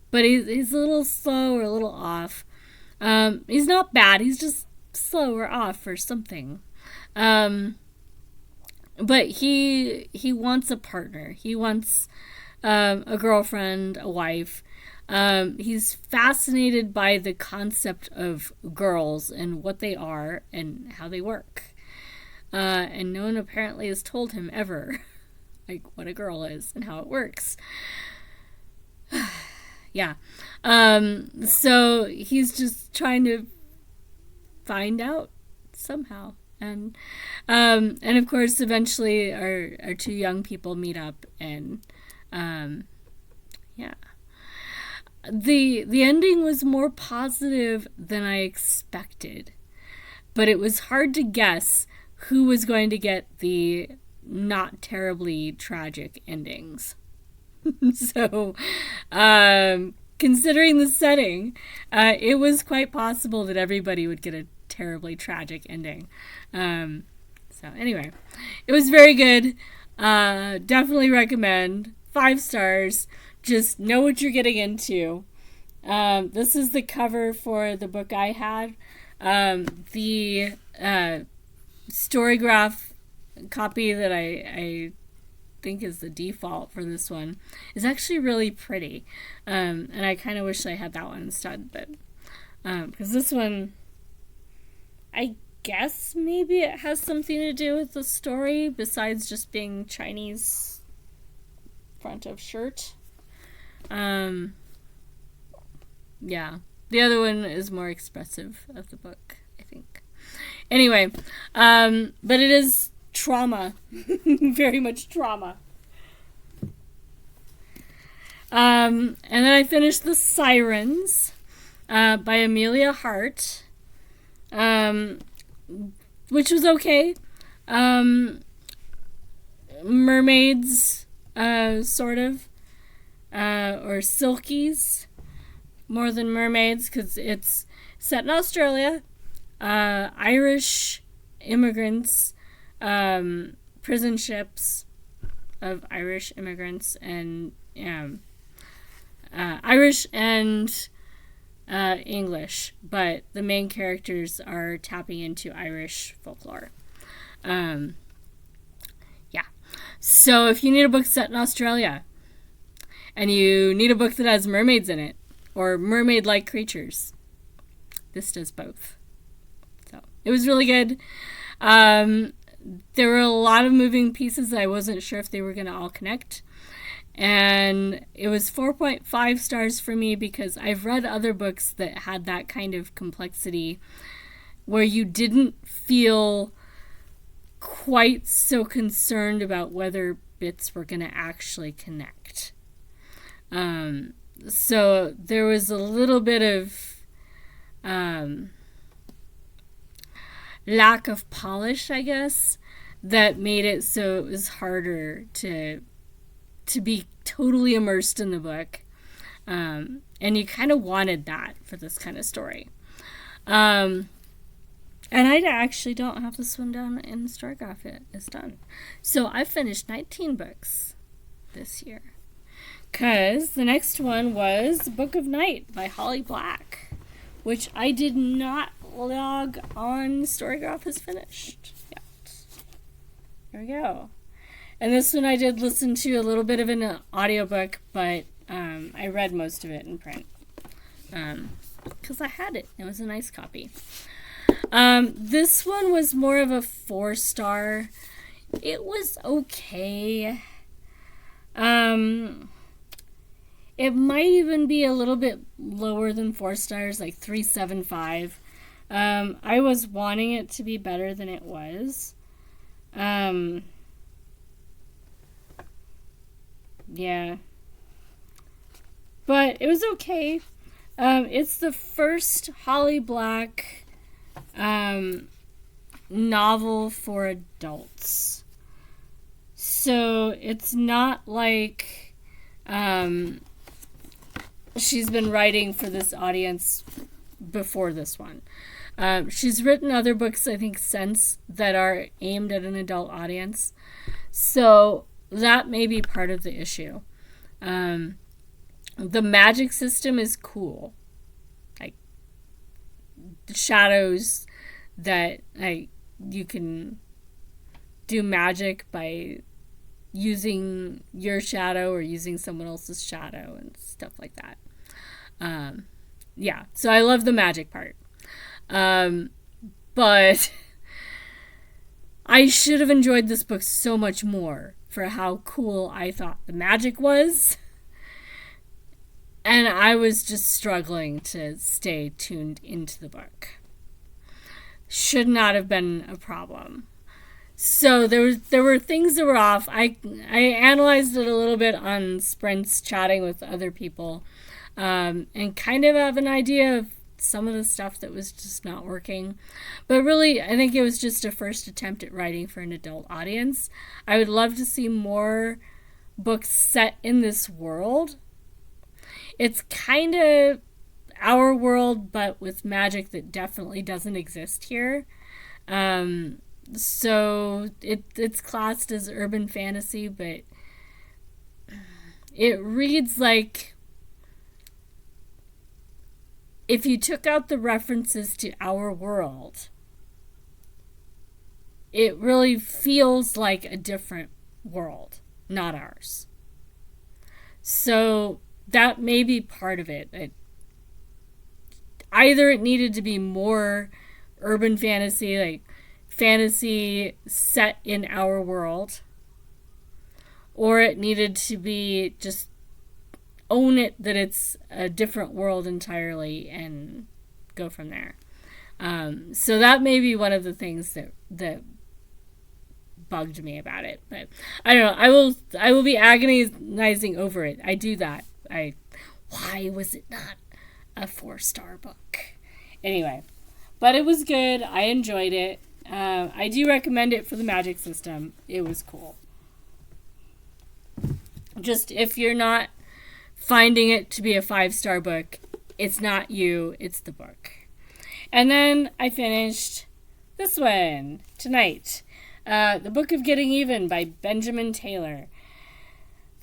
but he's a little slow or a little off. He's not bad, he's just slow or off or something. But he wants a partner. He wants a girlfriend, a wife. He's fascinated by the concept of girls and what they are and how they work. And no one apparently has told him ever, like, what a girl is and how it works. Yeah. So he's just trying to find out somehow. And of course, eventually our 2 young people meet up, and the ending was more positive than I expected, but it was hard to guess who was going to get the not terribly tragic endings. So, considering the setting, it was quite possible that everybody would get a terribly tragic ending. So anyway, it was very good. Definitely recommend. 5 stars. just know what you're getting into. This is the cover for the book I had. The Storygraph copy that I think is the default for this one is actually really pretty. And I kind of wish I had that one instead, but because this one, I guess maybe it has something to do with the story besides just being Chinese front of shirt. Yeah. The other one is more expressive of the book, I think. Anyway, but it is trauma. Very much trauma. And then I finished The Sirens by Amelia Hart, which was okay. Mermaids, sort of, or silkies, more than mermaids, because it's set in Australia. Irish immigrants, prison ships of Irish immigrants, and Irish and English, but the main characters are tapping into Irish folklore. Yeah. So if you need a book set in Australia, and you need a book that has mermaids in it, or mermaid-like creatures, this does both. So it was really good. There were a lot of moving pieces that I wasn't sure if they were going to all connect. And it was 4.5 stars for me because I've read other books that had that kind of complexity where you didn't feel quite so concerned about whether bits were going to actually connect. So there was a little bit of lack of polish, I guess, that made it so it was harder to be totally immersed in the book. And you kind of wanted that for this kind of story. And I actually don't have this one down in Storygraph yet. It's done. So I finished 19 books this year. Because the next one was Book of Night by Holly Black, which I did not log on Storygraph as finished yet. There we go. And this one I did listen to a little bit of an audiobook, but I read most of it in print. Because I had it. It was a nice copy. This one was more of a 4-star. It was okay. It might even be a little bit lower than 4 stars, like 3.75. I was wanting it to be better than it was. Yeah. But it was okay. It's the first Holly Black novel for adults. So it's not like she's been writing for this audience before this one. She's written other books, I think, since that are aimed at an adult audience. So that may be part of the issue. The magic system is cool. Like, the shadows that you can do magic by using your shadow or using someone else's shadow and stuff like that. Yeah, so I love the magic part. But I should have enjoyed this book so much more for how cool I thought the magic was. And I was just struggling to stay tuned into the book. Should not have been a problem. So there were things that were off. I analyzed it a little bit on sprints, chatting with other people, and kind of have an idea of some of the stuff that was just not working. But really, I think it was just a first attempt at writing for an adult audience. I would love to see more books set in this world. It's kind of our world, but with magic that definitely doesn't exist here. So it's classed as urban fantasy, but it reads like if you took out the references to our world, it really feels like a different world, not ours. So that may be part of it. Either it needed to be more urban fantasy, like fantasy set in our world, or it needed to be just own it that it's a different world entirely and go from there. So that may be one of the things that bugged me about it. But I don't know. I will be agonizing over it. I do that. Why was it not a 4-star book? Anyway, but it was good. I enjoyed it. I do recommend it for the magic system. It was cool. Just if you're not finding it to be a 5-star book, it's not you, it's the book. And then I finished this one tonight. The Book of Getting Even by Benjamin Taylor.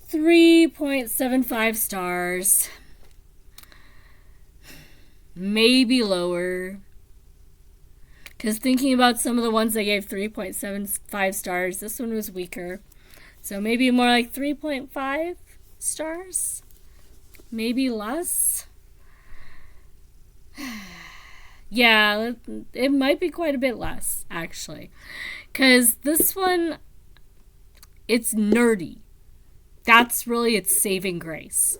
3.75 stars. Maybe lower. Because thinking about some of the ones I gave 3.75 stars, this one was weaker. So maybe more like 3.5 stars. Maybe less. Yeah, it might be quite a bit less, actually. Because this one, it's nerdy. That's really its saving grace.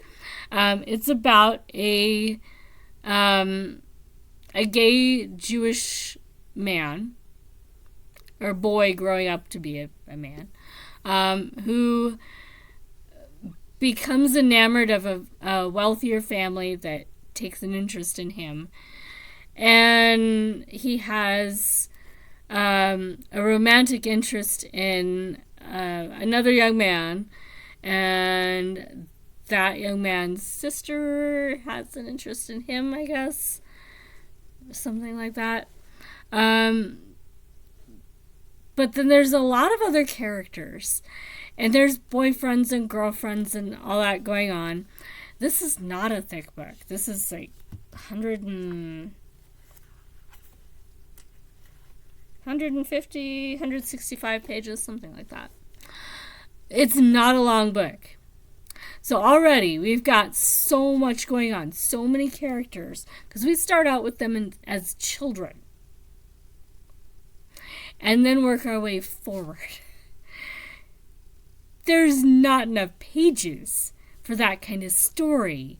It's about a gay Jewish man, or boy growing up to be a man, who becomes enamored of a wealthier family that takes an interest in him. And he has a romantic interest in another young man, and that young man's sister has an interest in him, I guess. Something like that. But then there's a lot of other characters. And there's boyfriends and girlfriends and all that going on. This is not a thick book. This is like 150, 165 pages, something like that. It's not a long book. So already we've got so much going on, so many characters, because we start out with them as children and then work our way forward. There's not enough pages for that kind of story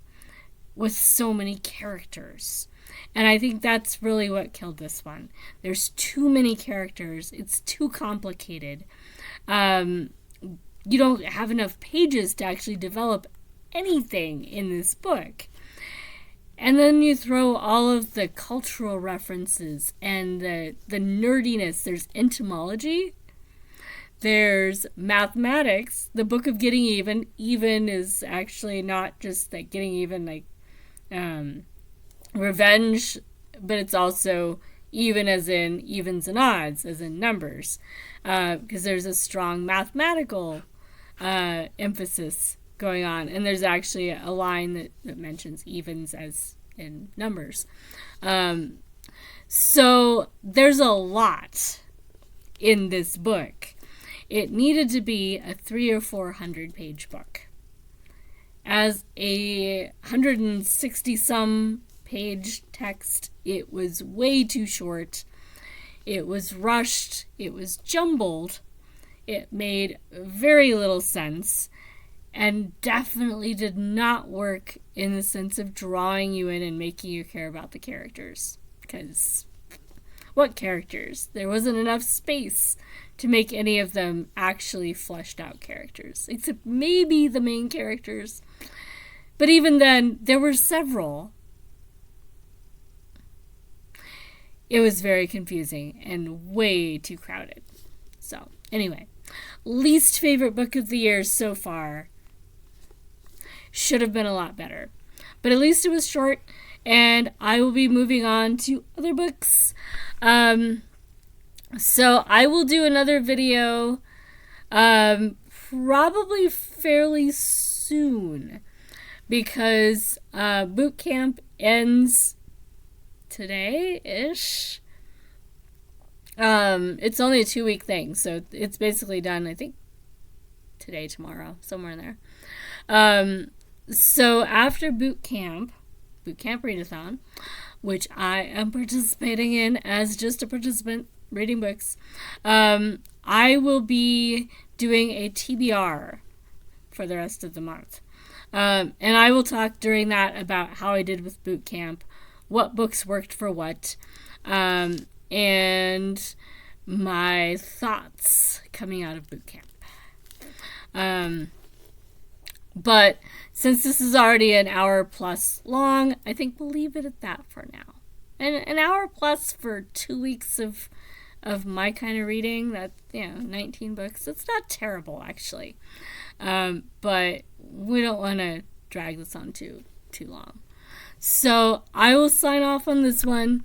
with so many characters. And I think that's really what killed this one. There's too many characters. It's too complicated. You don't have enough pages to actually develop anything in this book. And then you throw all of the cultural references and the nerdiness. There's entomology. There's mathematics. The Book of Getting Even. Even is actually not just like getting even, like revenge, but it's also even as in evens and odds, as in numbers, because there's a strong mathematical emphasis going on, and there's actually a line that mentions evens as in numbers. So there's a lot in this book. It needed to be a 300 or 400 page book. As a 160 some page text, it was way too short. It was rushed. It was jumbled. It made very little sense, and definitely did not work in the sense of drawing you in and making you care about the characters. Because what characters? There wasn't enough space to make any of them actually fleshed out characters, except maybe the main characters. But even then, there were several. It was very confusing and way too crowded. So, anyway, least favorite book of the year so far. Should have been a lot better. But at least it was short, and I will be moving on to other books. So I will do another video probably fairly soon. soon because boot camp ends today-ish. It's only a 2-week thing, so it's basically done, I think, today, tomorrow, somewhere in there. So after Bootcamp Readathon, which I am participating in as just a participant reading books, I will be doing a TBR for the rest of the month. And I will talk during that about how I did with Bootcamp, what books worked for what, and my thoughts coming out of Bootcamp. But since this is already an hour plus long, I think we'll leave it at that for now. And an hour plus for 2 weeks of my kind of reading, that, 19 books, it's not terrible, actually. But we don't want to drag this on too long. So I will sign off on this one.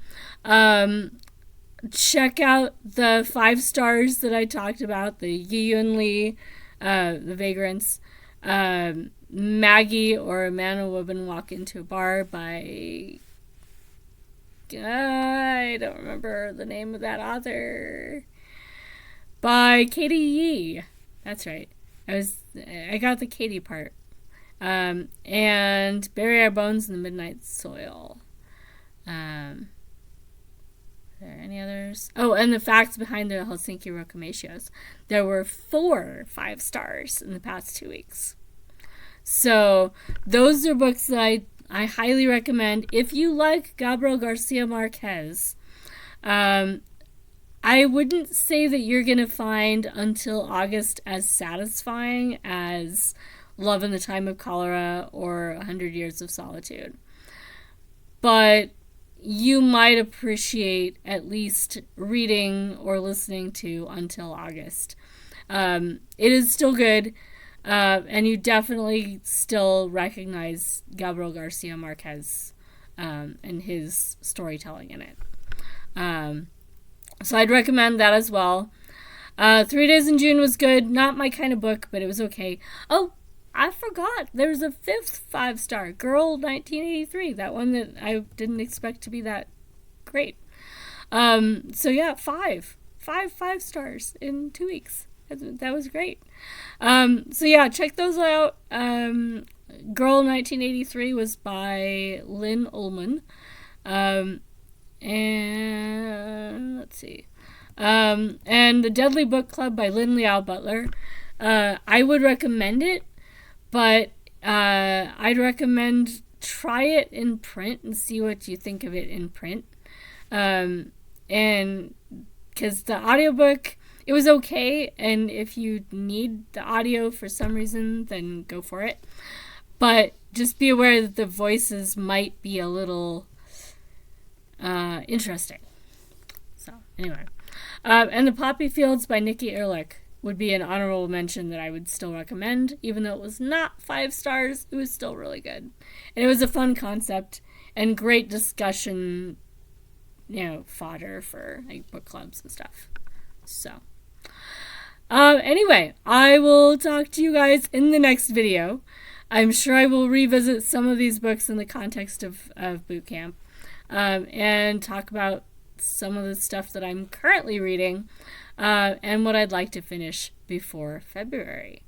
Check out the 5 stars that I talked about, the Yi Yun Lee, The Vagrants, Maggie or A Man and Woman Walk into a Bar by... I don't remember the name of that author. By Katie Yee. That's right. I got the Katie part. And Bury Our Bones in the Midnight Soil. Are there any others? Oh, and The Facts Behind the Helsinki Rokomatios. There were 4 5 stars in the past 2 weeks. So those are books that I highly recommend. If you like Gabriel Garcia Marquez, I wouldn't say that you're going to find Until August as satisfying as Love in the Time of Cholera or 100 Years of Solitude. But you might appreciate at least reading or listening to Until August. It is still good. And you definitely still recognize Gabriel Garcia Marquez and his storytelling in it. So I'd recommend that as well. 3 Days in June was good. Not my kind of book, but it was okay. Oh, I forgot. There's a 5th 5-star, Girl 1983. That one that I didn't expect to be that great. So yeah, 5 stars in 2 weeks. That was great. So yeah, check those out. Girl 1983 was by Lynn Ullman. And let's see. And The Deadly Book Club by Lynn Liao Butler. I would recommend it, but I'd recommend try it in print and see what you think of it in print. And because the audiobook, it was okay, and if you need the audio for some reason, then go for it. But just be aware that the voices might be a little interesting. So, anyway. And The Poppy Fields by Nikki Ehrlich would be an honorable mention that I would still recommend. Even though it was not 5 stars, it was still really good. And it was a fun concept and great discussion, fodder for book clubs and stuff. So, anyway, I will talk to you guys in the next video. I'm sure I will revisit some of these books in the context of Bootcamp, and talk about some of the stuff that I'm currently reading, and what I'd like to finish before February.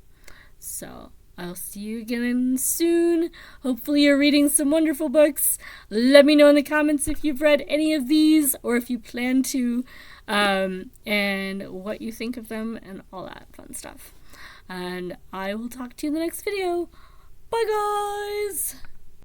So I'll see you again soon. Hopefully you're reading some wonderful books. Let me know in the comments if you've read any of these or if you plan to, and what you think of them and all that fun stuff. And I will talk to you in the next video. Bye, guys!